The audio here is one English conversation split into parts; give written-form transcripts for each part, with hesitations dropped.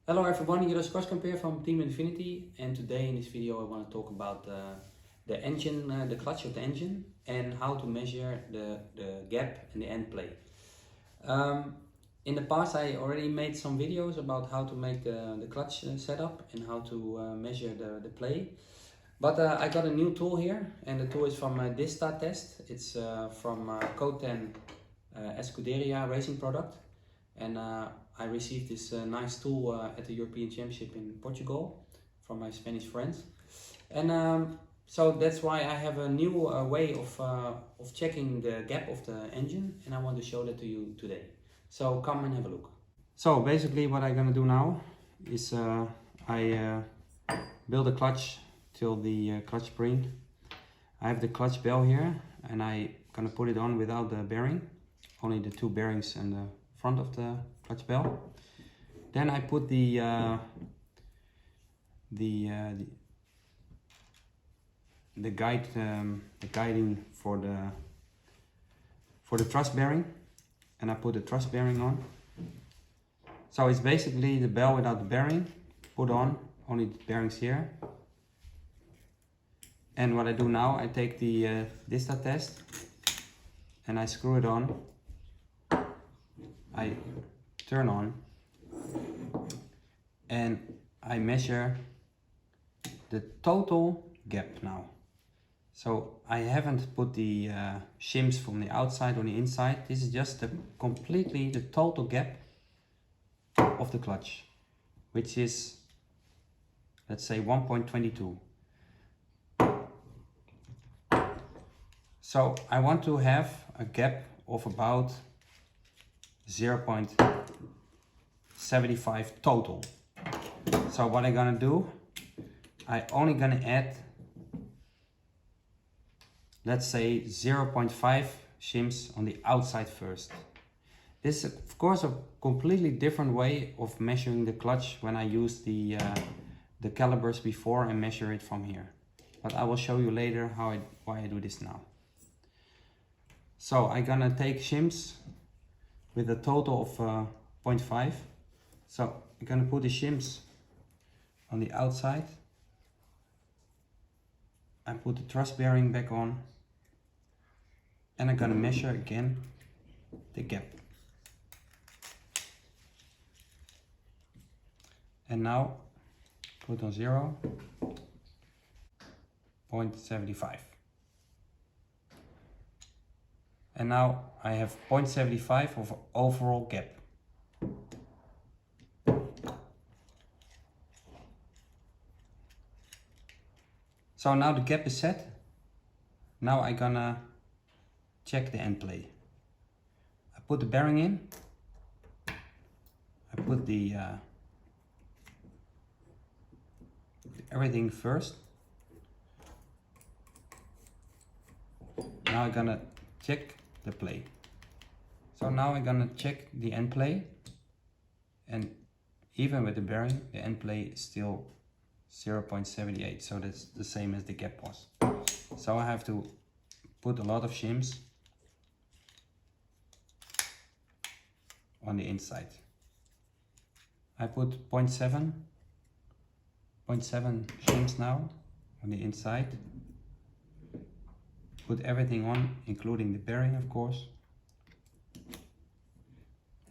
Hello everyone, here is Cross Compare from Team Infinity, and today in this video I want to talk about the engine, the clutch of the engine, and how to measure the gap and the end play. In the past I already made some videos about how to make the clutch setup and how to measure the play. But I got a new tool here, and the tool is from Dista Test. It's from Coten Escuderia racing product. And I received this nice tool at the European Championship in Portugal from my Spanish friends. And so that's why I have a new way of checking the gap of the engine, and I want to show that to you today. So come and have a look. So basically what I'm gonna do now is I build a clutch till the clutch spring. I have the clutch bell here, and I'm gonna put it on without the bearing, only the two bearings and the front of the clutch bell. Then I put the guiding for the thrust bearing, and I put the thrust bearing on. So it's basically the bell without the bearing, put on, only the bearings here. And what I do now, I take the Dista Test and I screw it on. I turn on and I measure the total gap now. So I haven't put the shims from the outside on the inside. This is just completely the total gap of the clutch, which is, let's say, 1.22. So I want to have a gap of about 0.75 total. So what I'm gonna do, I only gonna add, let's say, 0.5 shims on the outside first. This is of course a completely different way of measuring the clutch when I use the calipers before and measure it from here. But I will show you later why I do this now. So I'm gonna take shims with a total of 0.5. So I'm gonna put the shims on the outside. I put the thrust bearing back on, and I'm gonna measure again the gap. And now put on 0.75. And now I have 0.75 of overall gap. So now the gap is set. Now I'm gonna check the end play. I put the bearing in. I put the everything first. Now I'm gonna check the play. So now I'm gonna check the end play, and even with the bearing, the end play is still 0.78, so that's the same as the gap was. So I have to put a lot of shims on the inside. I put 0.7 shims now on the inside. Put everything on, including the bearing, of course.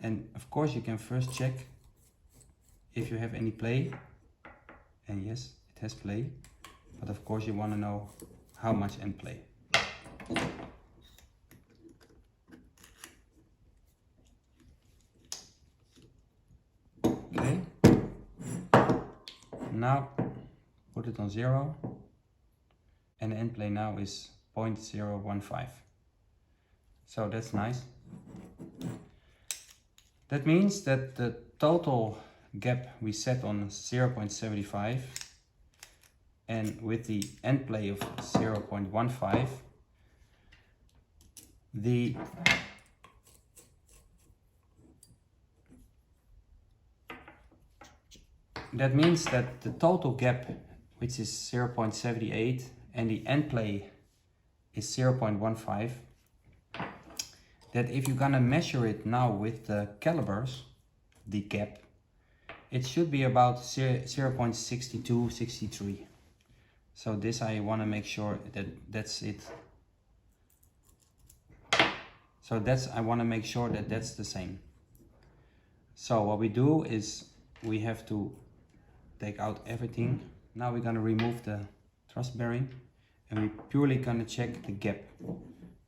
And of course you can first check if you have any play. And yes, it has play. But of course you want to know how much end play. Okay. Now put it on 0. And the end play now is 0.015. So that's nice. That means that the total gap we set on 0.75, and with the end play of 0.15, that means that the total gap, which is 0.78, and the end play is 0.15, that if you're gonna measure it now with the calipers, the gap, it should be about 0.62, 63. So this I want to make sure that that's it. So I want to make sure that that's the same. So what we do is we have to take out everything. Now we're going to remove the truss bearing and we're purely going to check the gap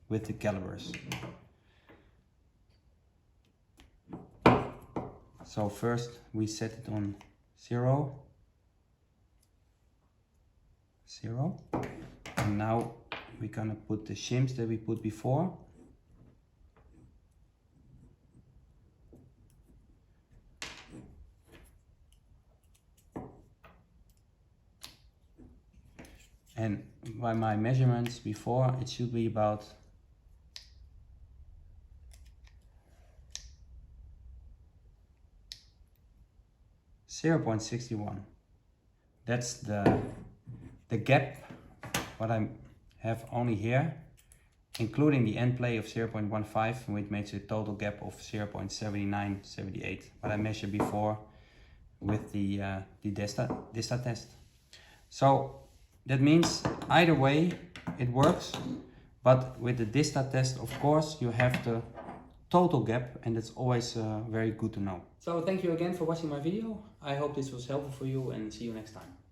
with the calipers. So first we set it on 0, 0, and now we're going to put the shims that we put before. And by my measurements before, it should be about 0.61. That's the gap what I have only here, including the end play of 0.15, which makes a total gap of 0.7978, what I measured before with the Dista test. So that means either way it works, but with the Dista test, of course, you have the total gap, and that's always very good to know. So thank you again for watching my video. I hope this was helpful for you, and see you next time.